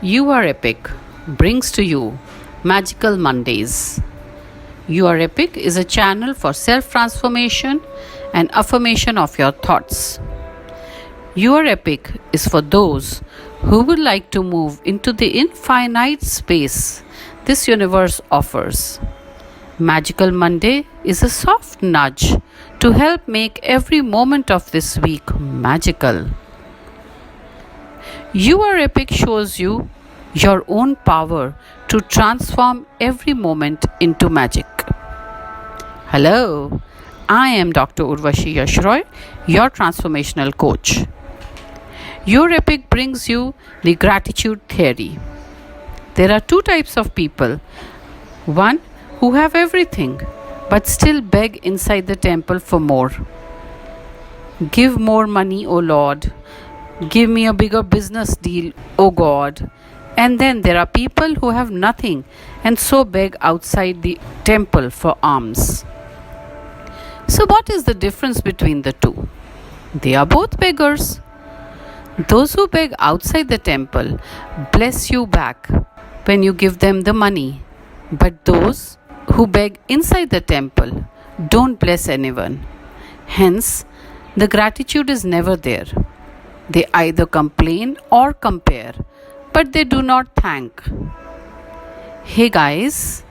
You Are Epic brings to you Magical Mondays. You Are Epic is a channel for self transformation and affirmation of your thoughts. You Are Epic is for those who would like to move into the infinite space this universe offers. Magical Monday is a soft nudge to help make every moment of this week magical. You Are Epic shows you your own power to transform every moment into magic. Hello, I am Dr. Urvashi Yashroy, your transformational coach. Your Epic brings you the gratitude theory. There are two types of people. One who have everything but still beg inside the temple for more. Give more money, O Lord. Give me a bigger business deal, O God. And then there are people who have nothing and so beg outside the temple for alms. So, what is the difference between the two? They are both beggars. Those who beg outside the temple bless you back when you give them the money. But those who beg inside the temple don't bless anyone. Hence, the gratitude is never there. They either complain or compare, but they do not thank. Hey guys,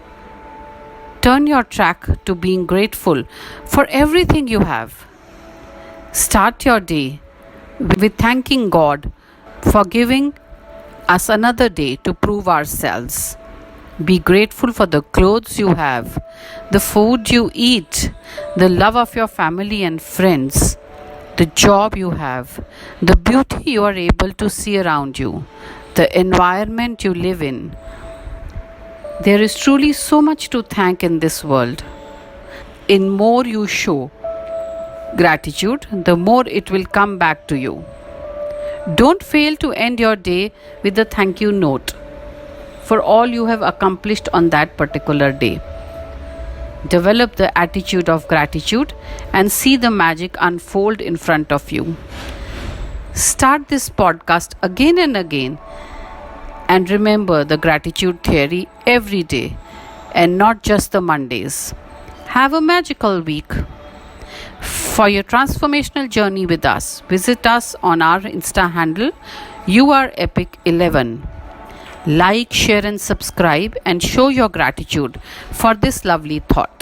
turn your track to being grateful for everything you have. Start your day with thanking God for giving us another day to prove ourselves. Be grateful for the clothes you have, the food you eat, the love of your family and friends, the job you have, the beauty you are able to see around you, the environment you live in. There is truly so much to thank in this world. In more you show gratitude, the more it will come back to you. Don't fail to end your day with a thank you note for all you have accomplished on that particular day. Develop the attitude of gratitude and see the magic unfold in front of you. Start this podcast again and again and remember the gratitude theory every day and not just the Mondays. Have a magical week. For your transformational journey with us, visit us on our Insta handle YouAreEpic11. Like, share and subscribe and show your gratitude for this lovely thought.